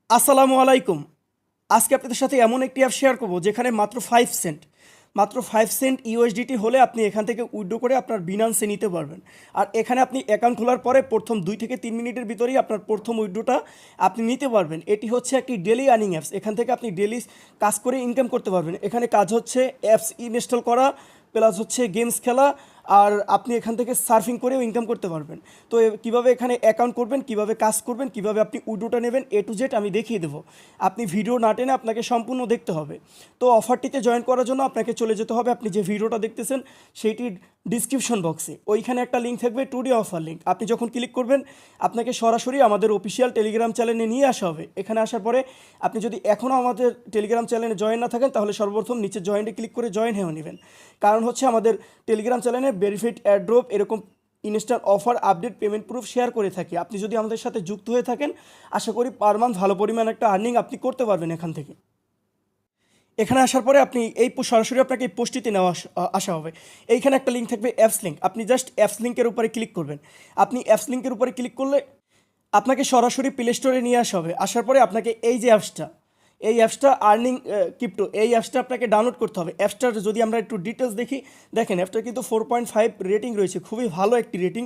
আসসালামু আলাইকুম। আজকে আপনাদের সাথে এমন একটি অ্যাপ শেয়ার করব যেখানে মাত্র 5 সেন্ট ইউএসডিটি হলে আপনি এখান থেকে উইথড্র করে আপনার বিনান্সে নিতে পারবেন। আর এখানে আপনি অ্যাকাউন্ট খোলার পরে প্রথম 2 থেকে 3 মিনিটের ভিতরেই আপনার প্রথম উইথড্রটা আপনি নিতে পারবেন। এটি হচ্ছে একটি ডেলি আর্নিং অ্যাপস। এখান থেকে আপনি ডেলি কাজ করে ইনকাম করতে পারবেন। এখানে কাজ হচ্ছে অ্যাপস ইনস্টল করা প্লাস হচ্ছে গেমস খেলা, আর আপনি এখান থেকে সার্ফিং করেও ইনকাম করতে পারবেন। তো কীভাবে এখানে অ্যাকাউন্ট করবেন, কিভাবে কাজ করবেন, কিভাবে আপনি উইড্রোটা নেবেন, এ টু জেড আমি দেখিয়ে দেবো। আপনি ভিডিও না টেনে আপনাকে সম্পূর্ণ দেখতে হবে। তো অফারটিতে জয়েন করার জন্য আপনাকে চলে যেতে হবে, আপনি যে ভিডিওটা দেখতেছেন সেইটির ডিসক্রিপশন বক্সে ওইখানে একটা লিঙ্ক থাকবে, টুডে অফার লিঙ্ক। আপনি যখন ক্লিক করবেন আপনাকে সরাসরি আমাদের অফিসিয়াল টেলিগ্রাম চ্যানেলে নিয়ে আসা হবে। এখানে আসার পরে আপনি যদি এখনও আমাদের টেলিগ্রাম চ্যানেলে জয়েন না থাকেন তাহলে সর্বপ্রথম নিচে জয়েন্টে ক্লিক করে জয়েন হয়ে নেবেন। কারণ হচ্ছে আমাদের টেলিগ্রাম চ্যানেলে ভেরিফাইড অ্যাড্রপ এরকম instant offer, update, payment proof share করে থাকি। আপনি যদি আমাদের সাথে যুক্ত হয়ে থাকেন আশা করি পার মান্থ ভালো পরিমাণ একটা আর্নিং আপনি করতে পারবেন এখান থেকে। এখানে আসার পরে আপনি সরাসরি আপনাকে এই পোস্টটিতে নেওয়া আসা হবে। এইখানে একটা লিঙ্ক থাকবে অ্যাপস লিঙ্ক। আপনি জাস্ট অ্যাপস লিঙ্কের উপরে ক্লিক করবেন। আপনি অ্যাপস লিঙ্কের উপরে ক্লিক করলে আপনাকে সরাসরি প্লে স্টোরে নিয়ে আসা হবে। আসার পরে আপনাকে এই অ্যাপসটা আর্নিং ক্রিপ্টো, এই অ্যাপসটা আপনাকে ডাউনলোড করতে হবে। অ্যাপসটার যদি আমরা একটু ডিটেলস দেখি, দেখেন অ্যাপটা কিন্তু 4.5 রেটিং রয়েছে, খুবই ভালো একটি রেটিং,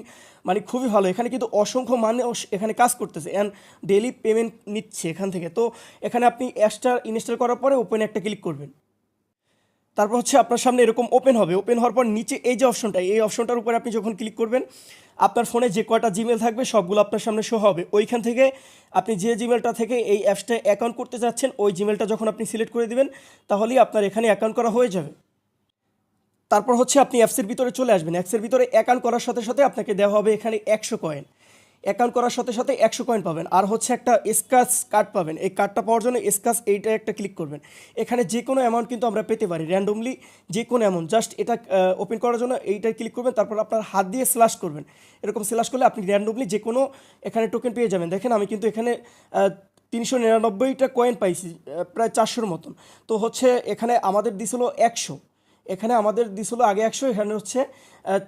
মানে খুবই ভালো। এখানে কিন্তু অসংখ্য মানুষ এখানে কাজ করতেছে অ্যান্ড ডেইলি পেমেন্ট নিচ্ছে এখান থেকে। তো এখানে আপনি অ্যাপসটা ইনস্টল করার পরে ওপেনে একটা ক্লিক করবেন। তারপর হচ্ছে আপনার সামনে এরকম ওপেন হবে। ওপেন হওয়ার পর নিচে এই যে অপশনটা, এই অপশনটার উপরে আপনি যখন ক্লিক করবেন আপনার ফোনে যে কয়টা জিমেল থাকবে সবগুলো আপনার সামনে শো হবে। ওইখান থেকে আপনি যে জিমেলটা থেকে এই অ্যাপসটায় অ্যাকাউন্ট করতে যাচ্ছেন ওই জিমেলটা যখন আপনি সিলেক্ট করে দিবেন তাহলেই আপনার এখানে অ্যাকাউন্ট করা হয়ে যাবে। তারপর হচ্ছে আপনি অ্যাপসের ভিতরে চলে আসবেন। অ্যাপসের ভিতরে অ্যাকাউন্ট করার সাথে সাথে আপনাকে দেওয়া হবে এখানে 100 কয়েন। অ্যাকাউন্ট করার সাথে সাথে 100 কয়েন পাবেন। আর হচ্ছে একটা স্ক্র্যাচ কার্ড পাবেন। এই কার্ডটা পাওয়ার জন্য স্ক্র্যাচ এইটা একটা ক্লিক করবেন। এখানে যে কোনো অ্যামাউন্ট কিন্তু আমরা পেতে পারি, র্যান্ডমলি যে কোনো অ্যামাউন্ট। জাস্ট এটা ওপেন করার জন্য এইটাই ক্লিক করবেন। তারপর আপনার হাত দিয়ে স্ল্যাশ করবেন। এরকম স্ল্যাশ করলে আপনি র্যান্ডমলি যে কোনো এখানে টোকেন পেয়ে যাবেন। দেখেন আমি কিন্তু এখানে 399টা কয়েন পাইছি, প্রায় 400-র মতন। তো হচ্ছে এখানে আমাদের দিছিল 100, এখানে আমাদের দিছিল আগে 100, এখানে হচ্ছে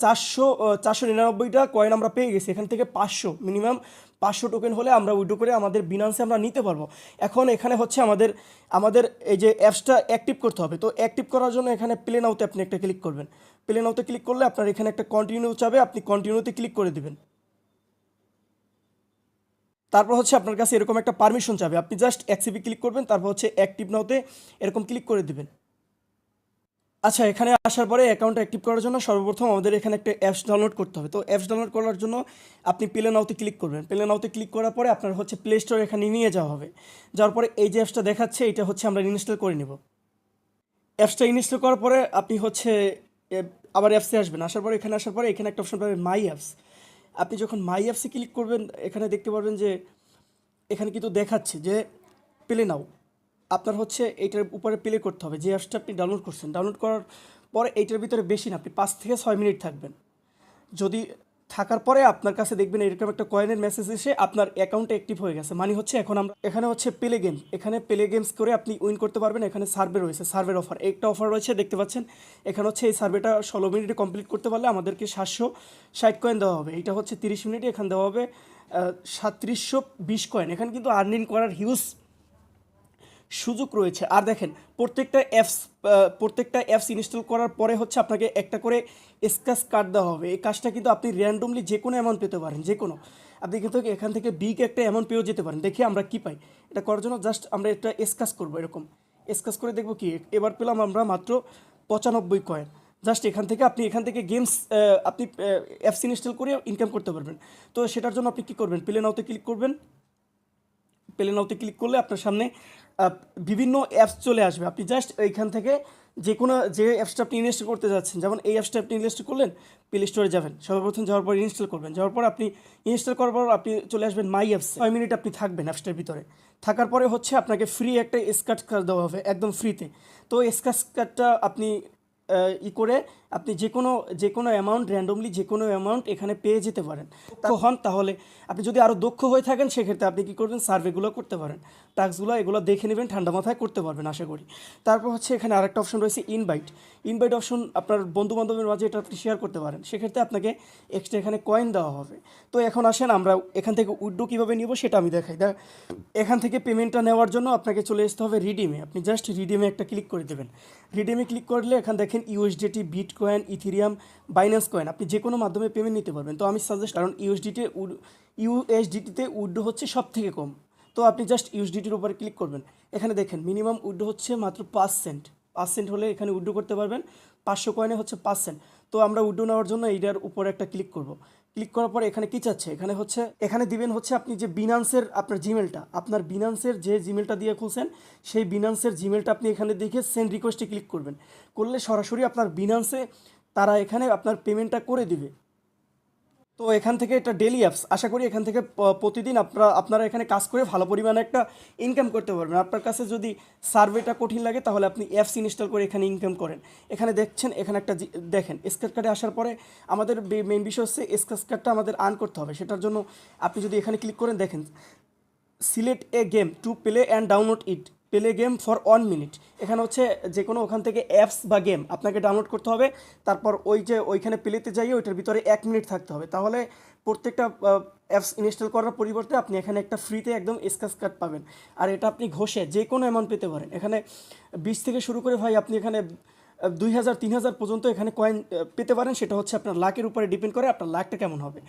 499টা কয়েন আমরা পেয়ে গেছি। এখান থেকে 500 মিনিমাম 500 টোকেন হলে আমরা উইড্রো করে আমাদের বিনান্সে আমরা নিতে পারবো। এখন এখানে হচ্ছে আমাদের এই যে অ্যাপসটা অ্যাক্টিভ করতে হবে। তো অ্যাক্টিভ করার জন্য এখানে প্লে নাওতে আপনি একটা ক্লিক করবেন। প্লে নাওতে ক্লিক করলে আপনার এখানে একটা কন্টিনিউ চাবে, আপনি কন্টিনিউতে ক্লিক করে দেবেন। তারপর হচ্ছে আপনার কাছে এরকম একটা পারমিশন চাবে, আপনি জাস্ট অ্যাকসেপ্টে ক্লিক করবেন। তারপর হচ্ছে অ্যাক্টিভ নাওতে এরকম ক্লিক করে দেবেন। আচ্ছা, এখানে আসার পরে অ্যাকাউন্ট অ্যাক্টিভ করার জন্য সর্বপ্রথম আমাদের এখানে একটা অ্যাপস ডাউনলোড করতে হবে। তো অ্যাপস ডাউনলোড করার জন্য আপনি প্লে নাওতে ক্লিক করবেন। প্লে নাওতে ক্লিক করার পরে আপনার হচ্ছে প্লে স্টোর এখানে নিয়ে যাওয়া হবে। যাওয়ার পরে এই যে অ্যাপসটা দেখাচ্ছে এটা হচ্ছে আমরা ইনস্টল করে নেব। অ্যাপসটা ইনস্টল করার পরে আপনি হচ্ছে আবার অ্যাপসে আসবেন। আসার পরে এখানে আসার পরে এখানে একটা অপশন পাবেন মাই অ্যাপস। আপনি যখন মাই অ্যাপসে ক্লিক করবেন এখানে দেখতে পারবেন যে এখানে কিন্তু দেখাচ্ছে যে প্লে নাও। আপনার হচ্ছে এইটার উপরে প্লে করতে হবে যে অ্যাপসটা আপনি ডাউনলোড করছেন। ডাউনলোড করার পরে এইটার ভিতরে বেশি না, আপনি 5 থেকে 6 মিনিট থাকবেন। যদি থাকার পরে আপনার কাছে দেখবেন এরকম একটা কয়েনের মেসেজ এসে আপনার অ্যাকাউন্টে অ্যাক্টিভ হয়ে গেছে, মানে হচ্ছে এখন আমরা এখানে হচ্ছে প্লে গেম, এখানে প্লে গেমস করে আপনি উইন করতে পারবেন। এখানে সার্ভে রয়েছে, সার্ভের অফার একটা অফার রয়েছে দেখতে পাচ্ছেন। এখানে হচ্ছে এই সার্ভেটা 16 মিনিটে কমপ্লিট করতে পারলে আমাদেরকে 760 কয়েন দেওয়া হবে। এইটা হচ্ছে 30 মিনিটে, এখানে দেওয়া হবে 3720 কয়েন। এখানে কিন্তু আর্নিং করার হিউজ সুযোগ রয়েছে। আর দেখেন প্রত্যেকটা অ্যাপস ইনস্টল করার পরে হচ্ছে আপনাকে একটা করে স্ক্র্যাচ কার্ড দেওয়া হবে। এই কাজটা কিন্তু আপনি র্যান্ডমলি যে কোনো অ্যামাউন্ট পেতে পারেন, যে কোনো। আপনি কিন্তু এখান থেকে বিগ একটা অ্যামাউন্ট পেয়েও যেতে পারেন। দেখি আমরা কী পাই। এটা করার জন্য জাস্ট আমরা একটা স্ক্র্যাচ করবো, এরকম স্ক্র্যাচ করে দেখবো কি। এবার পেলাম আমরা মাত্র 95 কয়েন। জাস্ট এখান থেকে গেমস আপনি অ্যাপস ইনস্টল করে ইনকাম করতে পারবেন। তো সেটার জন্য আপনি কী করবেন, প্লে নাওতে ক্লিক করবেন। প্লে নাওতে ক্লিক করলে আপনার সামনে বিভিন্ন অ্যাপস চলে আসবে। আপনি জাস্ট এইখান থেকে যে অ্যাপসটা আপনি ইনস্টল করতে যাচ্ছেন, যেমন এই অ্যাপসটা আপনি ইনস্টল করলেন, প্লে স্টোরে যাবেন, সর্বপ্রথম যাওয়ার পর ইনস্টল করবেন। যাওয়ার পর আপনি ইনস্টল করার পর আপনি চলে আসবেন মাই অ্যাপস। 6 মিনিট আপনি থাকবেন অ্যাপসটার ভিতরে। থাকার পরে হচ্ছে আপনাকে ফ্রি একটা স্ক্র্যাচ কার্ড দেওয়া হবে একদম ফ্রিতে। তো স্ক্র্যাচ কার্ডটা আপনি করে আপনি যে কোনো অ্যামাউন্ট র্যান্ডমলি যে কোনো অ্যামাউন্ট এখানে পেয়ে যেতে পারেন। হন তাহলে আপনি যদি আরও দক্ষ হয়ে থাকেন সেক্ষেত্রে আপনি কী করবেন, সার্ভেগুলো করতে পারেন, টাস্কগুলো এগুলো দেখে নেবেন, ঠান্ডা মাথায় করতে পারবেন আশা করি। তারপর হচ্ছে এখানে আরেকটা অপশন রয়েছে ইনভাইট অপশন। আপনার বন্ধুবান্ধবের মাঝে এটা আপনি শেয়ার করতে পারেন, সেক্ষেত্রে আপনাকে এক্সট্রা এখানে কয়েন দেওয়া হবে। তো এখন আসেন আমরা এখান থেকে উইথড্র কীভাবে নিব সেটা আমি দেখাই। এখান থেকে পেমেন্টটা নেওয়ার জন্য আপনাকে চলে আসতে হবে রিডিমে। আপনি জাস্ট রিডিমে একটা ক্লিক করে দেবেন। রিডিমে ক্লিক করলে এখানে দেখেন USDT, bitcoin, Ethereum, Binance coin, আপনি যে কোনো মাধ্যমে পেমেন্ট নিতে পারবেন। তো আমি সাজেস্ট, কারণ ইউএসডিটিতে উইথড্র হচ্ছে সব থেকে কম, তো আপনি জাস্ট ইউএসডিটির উপরে ক্লিক করবেন। এখানে দেখেন মিনিমাম উইথড্র হচ্ছে মাত্র 5 সেন্ট হলে এখানে উইথড্র করতে পারবেন। 500 কয়েনে হচ্ছে 5 সেন্ট। তো আমরা উইথড্র নেওয়ার জন্য এইটার উপরে একটা ক্লিক করব। ক্লিক করার পরে এখানে কী চাচ্ছে, এখানে দিবেন হচ্ছে আপনি যে বিনান্সের আপনার জিমেলটা, আপনার বিনান্সের যে জিমেলটা দিয়ে খুলছেন সেই বিনান্সের জিমেলটা আপনি এখানে দেখে সেন্ড রিকোয়েস্টে ক্লিক করবেন। করলে সরাসরি আপনার বিনান্সে তারা এখানে আপনার পেমেন্টটা করে দিবে। তো এখান থেকে এটা ডেলি অ্যাপস, আশা করি এখান থেকে প্রতিদিন আপনারা এখানে কাজ করে ভালো পরিমাণে একটা ইনকাম করতে পারবেন। আপনার কাছে যদি সার্ভেটা কঠিন লাগে তাহলে আপনি অ্যাপস ইনস্টল করে এখানে ইনকাম করেন। এখানে দেখছেন, এখানে একটা দেখেন স্ক্র্যাচ কার্ডে আসার পরে আমাদের মেইন বিষয় হচ্ছে স্ক্র্যাচ কার্ডটা আমাদের আর্ন করতে হবে। সেটার জন্য আপনি যদি এখানে ক্লিক করেন, দেখেন select A game to play and download it, play game for 1 minute. এখানে হচ্ছে যে কোনো ওখান থেকে অ্যাপস বা গেম আপনাকে ডাউনলোড করতে হবে, তারপর ওইখানে প্লেতে যাইয়ে ওইটার ভিতরে 1 মিনিট থাকতে হবে। তাহলে প্রত্যেকটা অ্যাপস ইনস্টল করার পরিবর্তে আপনি এখানে একটা ফ্রিতে একদম স্ক্র্যাচ কার্ড পাবেন। আর এটা আপনি ঘষে যে কোনো অ্যামাউন্ট পেতে পারেন। এখানে 20 থেকে শুরু করে ভাই আপনি এখানে 2000 3000 পর্যন্ত এখানে কয়েন পেতে পারেন। সেটা হচ্ছে আপনার লাকের উপরে ডিপেন্ড করে আপনার লাকটা কেমন হবে।